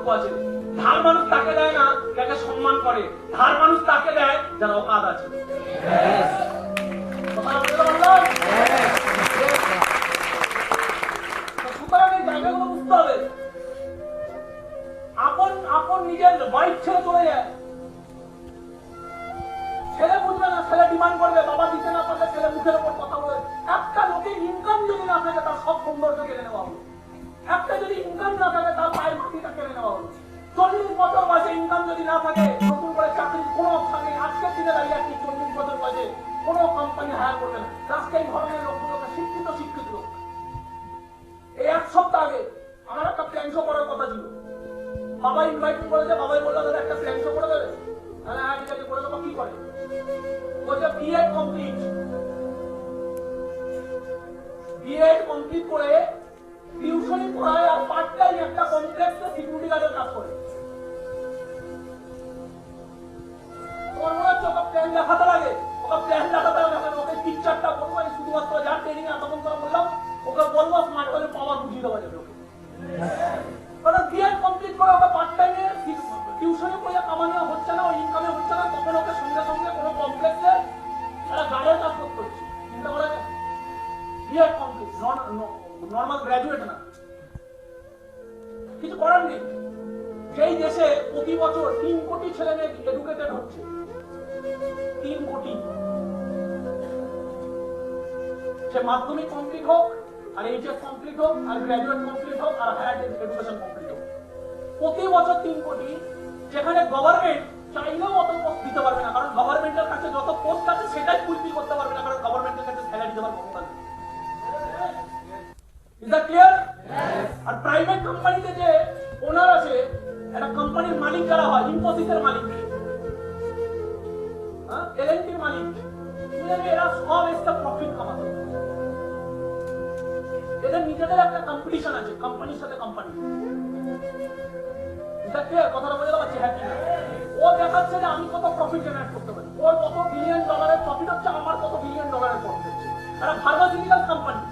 বক্তব্য আছে। ধার মানুষ তাকে দেয় না যাকে সম্মান করে, ধার মানুষ তাকে দেয় যার অকাত আছে। সুতরাং এই জায়গাগুলো বুঝতে হবে। আপন আপন নিজের ওয়াইফ ছেড়ে চলে যায়, ছেলে বুঝবে না, ছেলে ডিমান্ড করবে, বাবা দিতে না পারলে ছেলে মুখের উপর কথা বলে। একটা লোকের ইনকাম যদি না থাকে তার সব সৌন্দর্য কেড়ে নেওয়া হলো। একটা যদি ইনকাম না থাকে তার পায়ের মাটিটা কেড়ে নেওয়া হলো। 40 বছর বয়সে ইনকাম যদি না থাকে, নতুন করে চাকরির কোনো অপশন নেই। আজকের দিনে দাঁড়িয়ে আপনি 40 বছর বয়সে কোনো কোম্পানি হায়ার করবে না। আজকে এই ধরনের লোকগুলোকে শিক্ষিত লোক। এই এক সপ্তাহ আগে আমার একটা প্ল্যান শো করার কথা ছিল। বাবা ইনভাইট করেছে, বাবাই বললো দাদা একটা প্ল্যান শো করে দেবে। তাহলে হ্যাঁ ঠিক আছে করে দেবো। কি করে বলছে বিএড কমপ্লিট করে টিউশনি পড়ায় আর পার্ট টাইম একটা কমপ্লেক্সে সিকিউরিটি গার্ডের কাজ করে। তোমার মনে হচ্ছে ওকে প্ল্যান দেখাতে লাগে? ওকে প্ল্যান দেখাতে লাগে না, ওকে পিকচারটা বলবো। শুধুমাত্র যা ট্রেনিং এতক্ষণ করে বললাম, ওকে বলবো স্মার্ট করে পাওয়ার বুঝিয়ে দেওয়া যাবে। কারণ বিএড কমপ্লিট করে ওকে পার্ট টাইমে টিউশনি পড়ে কামানো হচ্ছে না, ওই ইনকামে হচ্ছে না, তখন ওকে সঙ্গে সঙ্গে কোনো কমপ্লেক্সে একটা গার্ডের কাজ করতে হচ্ছে। চিন্তা করা যায়? বিএড কমপ্লিট, নর্মাল গ্র্যাজুয়েট না, কিছু করার নেই। যেই দেশে প্রতি বছর 3 কোটি ছেলে মেয়ে এডুকেটেড হচ্ছে, 3 কোটি, সে মাধ্যমিক কমপ্লিট হোক আর এইচএস কমপ্লিট হোক আর গ্র্যাজুয়েট কমপ্লিট হোক আর হায়ার এডুকেশন কমপ্লিট হোক, প্রতি বছর 3 কোটি। যেখানে গভর্নমেন্ট চাইলেও অত পোস্ট দিতে পারবে না, কারণ গভর্নমেন্টের কাছে যত পোস্ট আছে সেটাই ফুলফিল করতে পারবে না, কারণ গভর্নমেন্টের কাছে স্যালারি দেওয়ার ক্ষমতা নেই। Is that clear? আর প্রাইভেট কোম্পানিতে যে ওনার আছে, একটা কোম্পানির মালিক যারা হয়, ইনফোসিসের মালিক, এলএনটির মালিক, এরা সব এক্সট্রা প্রফিট কামাতে। এদের নিজেদের একটা কম্পিটিশন আছে কোম্পানির সাথে কোম্পানি। কথাটা বোঝা যাচ্ছে? হ্যাঁ, ও দেখাচ্ছে যে আমি কত প্রফিট জেনারেট করতে পারি, ওর কত বিলিয়ন ডলারের প্রফিট হচ্ছে, আমার কত বিলিয়ন ডলারের প্রফিট হচ্ছে। একটা ফার্মাসিউটিক্যাল কোম্পানি,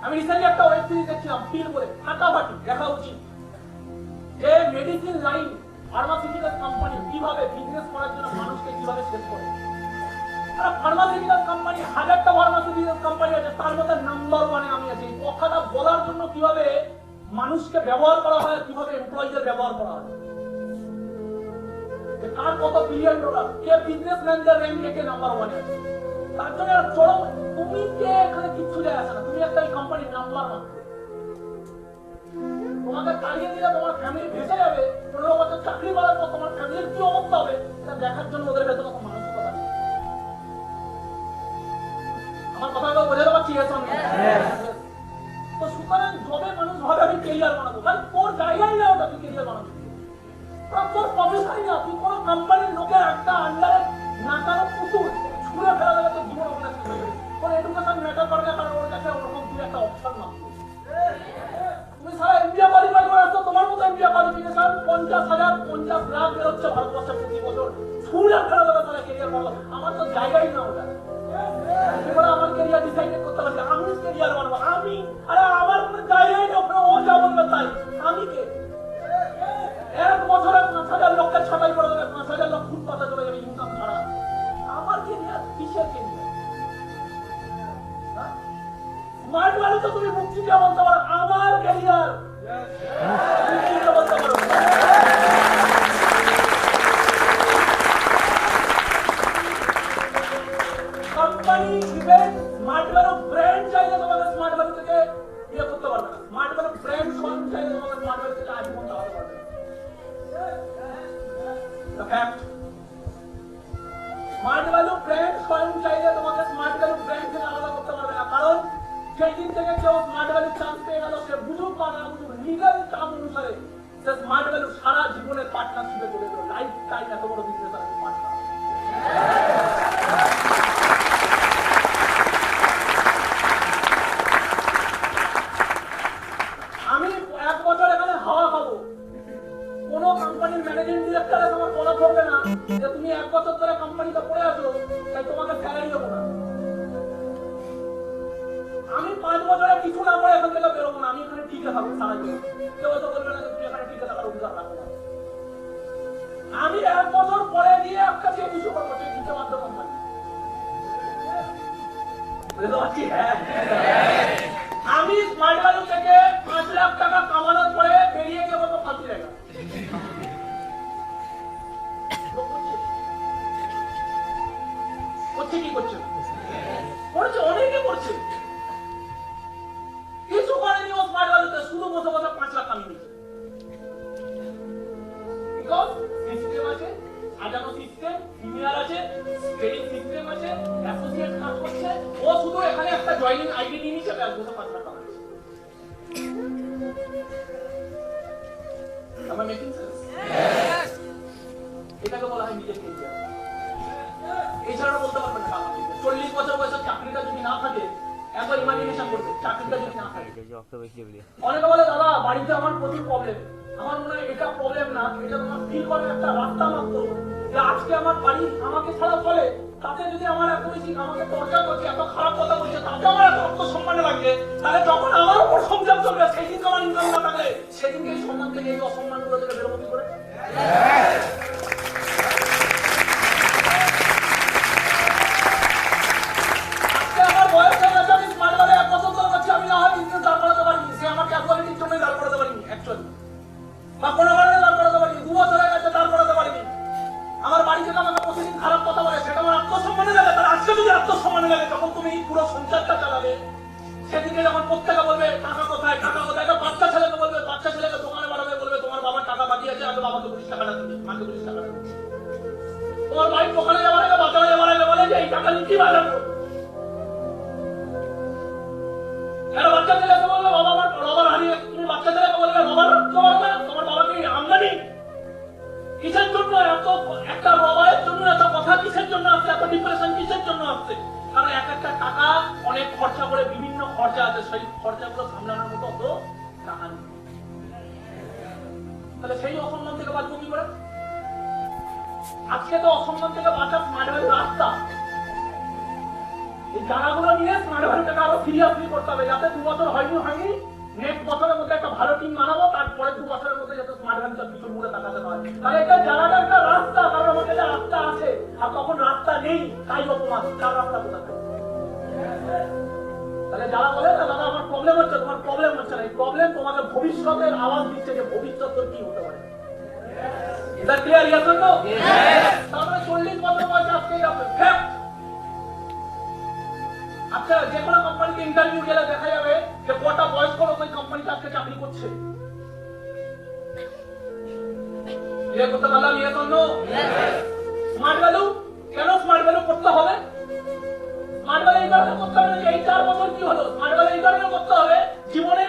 আমি রিসেন্টলি একটা ওয়েব সিরিজ দেখছিলাম, ফিল বলে, ফাটাফাটি দেখা উচিত যে মেডিসিন লাইন ফার্মাসিউটিক্যাল কোম্পানি কিভাবে বিজনেস করার জন্য মানুষকে কিভাবে শেষ করে। ফার্মাসিউটিক্যাল কোম্পানি, 1000টা ফার্মাসিউটিক্যাল কোম্পানি আছে, তার মধ্যে নাম্বার 1-এ আমি আছি। কথাটা বলার জন্য কিভাবে মানুষকে ব্যবহার করা হয়, কিভাবে এমপ্লয়ীদের ব্যবহার করা হয়, কার কত বিলিয়ন ডলার, কে বিজনেসম্যানদের র্যাঙ্কে কে নাম্বার 1-এ আছে। তার জন্য চরম, তুমি কে এখানে কিচ্ছু যায় আসে না, তুমি একটা এই কোম্পানির নাম্বার মাত্র। তোমাকে তাড়িয়ে দিলে তোমার ফ্যামিলি ভেসে যাবে, 15 বছর চাকরি করার পর তোমার ফ্যামিলির কি অবস্থা হবে এটা দেখার জন্য ওদের ভেতরে কোনো মানসিকতা নেই। আমার কথাটা বোঝাতে পারছি? তো সুতরাং যবে মানুষ ভাবে আমি কেরিয়ার বানাবো, ভাই তোর জায়গায় না ওটা, তুই কেরিয়ার বানাবো, তোর প্রফেশনই না। তুই কোনো কোম্পানির লোকের একটা আন্ডারে নাকানো পুতুল ছুঁড়ে ফেলা দেবে, তোর জীবন অনেক চলে যাবে। তোর এডুকেশন ম্যাটার করে না, কারণ ওর কাছে ওরকম তুই একটা অপশন না। তুমি সারা ইন্ডিয়া কোয়ালিফাই করে আসছো, তোমার মতো ইন্ডিয়া কোয়ালিফিকেশন 50,000 50 লাখ বেরোচ্ছে ভারতবর্ষে প্রতি বছর, ছুঁড়ে ফেলা দেবে তারা কেরিয়ার বানাবো। আমার তো জায়গাই না ওটা। আমার কেরিয়ার ডিসাইড করতে পারছি, আমি কেরিয়ার বানাবো, আমি আরে আমার কোনো জায়গায় নেই, ও যা বলবে তাই। আমি কে? 1 বছরে 5,000 লোককে ছাঁটাই করে দেবে, 5,000 লোক ফুটপাতে চলে যাবে ইনকাম ছাড়া। আমার কেরিয়ার কিসের কেরিয়ার? স্মার্ট ভ্যালু তো তুমি মুক্তি দিয়ে বলতে পারো আমার কেরিয়ার, মুক্তি দিয়ে বলতে পারো। Company even smart value brand চাইলে তোমাকে স্মার্ট ভ্যালু থেকে ইয়ে করতে পারবে না। স্মার্ট ভ্যালু ব্র্যান্ড স্বয়ং চাইলে তোমাকে স্মার্ট ভ্যালু থেকে আজীবন চালাতে পারবে না। স্মার্ট ভ্যালু ব্র্যান্ড স্বয়ং চাইলে তোমাকে স্মার্ট ভ্যালু ব্র্যান্ড থেকে আলাদা করতে পারবে না, কারণ সেই দিন থেকে কেউ স্মার্ট ভ্যালু চান্স পেয়ে গেল, সে বুঝুক বা না বুঝুক, লিগাল টার্ম অনুসারে সে স্মার্ট ভ্যালু সারা জীবনের পার্টনারশিপে চলে গেল। লাইফ টাইম এত বড় বিজনেস আর পার্টনার। আমি 1 বছর এখানে হাওয়া খাবো, কোন কোম্পানির ম্যানেজিং ডিরেক্টরে তোমার বলা করবে না যে তুমি 1 বছর ধরে কোম্পানিতে পড়ে আছো তাই তোমাকে স্যালারি দেবো না। আমি 5 বছরে কিছু না করে এখান থেকে বেরোবো না, আমি এখানে টিকে থাকবো সারা জীবন। কেউ হয়তো বলবে না যে তুমি এখানে টিকে থাকার অধিকার রাখো। কিছু করবো, সে দিতে বাধ্য কোম্পানি। বুঝতে পারছি? হ্যাঁ, আমি স্মার্ট ভ্যালু থেকে 5 লাখ টাকা কামানোর পরে বেরিয়ে গিয়ে বলবো ফাঁসি জায়গা। করছে কি করছে না? করছে, অনেকে করছে। কিছু করেনি ও স্মার্ট ভ্যালুতে, শুধু বসে বসে 5 লাখ কামিয়ে নিচ্ছে। বিকজ সিস্টেম আছে, সাজানো সিস্টেম, সিনিয়র আছে, ট্রেনিং সিস্টেম আছে, অ্যাসোসিয়েট কাজ করছে। ও শুধু এখানে একটা জয়েনিং আইডি নিয়ে নিচ্ছে, ব্যাস বসে 5 lakh কামাচ্ছে। Am I making sense? Yes. এটাকে বলা হয় নিজের কেরিয়ার। এছাড়া বলতে পারবেন না। 40 বছর বয়সে চাকরিটা যদি না থাকে, একবার ইমাজিনেশন করবে, চাকরিটা যদি না থাকে। অনেকে বলে দাদা বাড়িতে আমার প্রচুর প্রবলেম। আমার মনে হয় এটা প্রবলেম না, এটা তোমার ফিল করার একটা রাস্তা মাত্র। যে আজকে আমার বাড়ি আমাকে ছাড়া চলে, তাতে যদি আমার এত বেশি আমাকে টর্চার করছে, এত খারাপ কথা বলছে, তাতে আমার এত আত্মসম্মানে লাগছে, তাহলে যখন আমার উপর সংযম চলবে, সেদিন আমার ইনকাম না থাকলে সেদিনকে এই সম্মান থেকে, এই অসম্মানগুলো থেকে বেরোবো কি করে? আজকে আমার বয়স হয়ে গেছে, আমি স্মার্ট ভ্যালু 1 বছর ধরে করছি, আমি না হয় বিজনেস দাঁড় করাতে পারিনি, সে আমার ক্যাজুয়ালিটির জন্যই দাঁড় করাতে পারিনি অ্যাকচুয়ালি, বা কোনো কারণে দাঁড় করাতে পারিনি, 2 বছর হয়ে গেছে দাঁড় করাতে পারিনি। আমার বাড়ি থেকে আমাকে প্রতিদিন খারাপ কথা বলে, সেটা আমার আত্মসম্মানে লাগে। তার আজকে যদি আত্মসম্মানে লাগে, তখন তুমি পুরো সংসারটা চালাবে। সেদিকে যখন প্রত্যেকে বলবে টাকা কোথায়, টাকা কোথায়, একটা বাচ্চা ছেলেকে বলবে, বাচ্চা ছেলেকে দোকানে বাড়াবে, বলবে তোমার বাবার টাকা বাকি আছে, আগে বাবাকে 20 টাকাটা দিবি, মাকে 20 টাকাটা দিবি। তোমার বাড়ির দোকানে যাওয়ার আগে, বাজারে যাওয়ার আগে বলে যে এই টাকা নিয়ে কি বাজাবো। একটা বাচ্চা ছেলেকে বলবে বাবা আমার রবার হারিয়ে, তুমি বাচ্চা ছেলেকে বলবে রবার না, তোমার বাবাকে আমদানি কিসের জন্য, এত একটা রবারের জন্য এত কথা কিসের জন্য আসছে, এত ডিপ্রেশন কিসের জন্য আসছে? কারণ এক একটা টাকা অনেক খরচা করে, বিভিন্ন খরচা আছে, সেই খরচাগুলো সামলানোর মতো অত টাকা নেই। তাহলে সেই অসম্মান থেকে বাঁচবো কি করে? আজকে তো অসম্মান থেকে বাঁচার স্মার্ট ভ্যালু রাস্তা। এই জায়গাগুলো নিয়ে স্মার্ট ভ্যালুটাকে আরো সিরিয়াসলি করতে হবে, যাতে 2 বছর হয়নি, নেক্সট বছরের মধ্যে একটা ভালো টিম বানাবো, তারপরে 2 বছরের মধ্যে যাতে স্মার্ট ভ্যালুটা পিছন মুড়ে তাকাতে হয়। তাহলে এটা জায়গাটা একটা রাস্তা, কারণ আমাদের একটা রাস্তা আছে, আর তখন রাস্তা নেই, তাই অপমান, তার রাস্তা কোথায়? তাহলে যারা বলে না দাদা আমার প্রবলেম হচ্ছে, তোমার প্রবলেম হচ্ছে না, এই প্রবলেম তোমাকে ভবিষ্যতের আওয়াজ দিচ্ছে যে ভবিষ্যৎ তোর কি হতে পারে। এটা ক্লিয়ার? Yes or no? তারপরে 40 বছর বয়সে আজকে যাবে ফ্যাক্ট। আচ্ছা, যে কোনো কোম্পানিতে ইন্টারভিউ গেলে দেখা যাবে যে কটা বয়স্ক লোক ওই কোম্পানিতে আজকে চাকরি করছে। ये করতে পারলাম? ইয়াস অর নো? স্মার্ট ভ্যালু কেন স্মার্ট ভ্যালু করতে হবে? স্মার্ট ভ্যালু এই কারণে করতে হবে যে এই 4 বছর কি হলো, স্মার্ট ভ্যালু এই কারণে করতে হবে জীবনে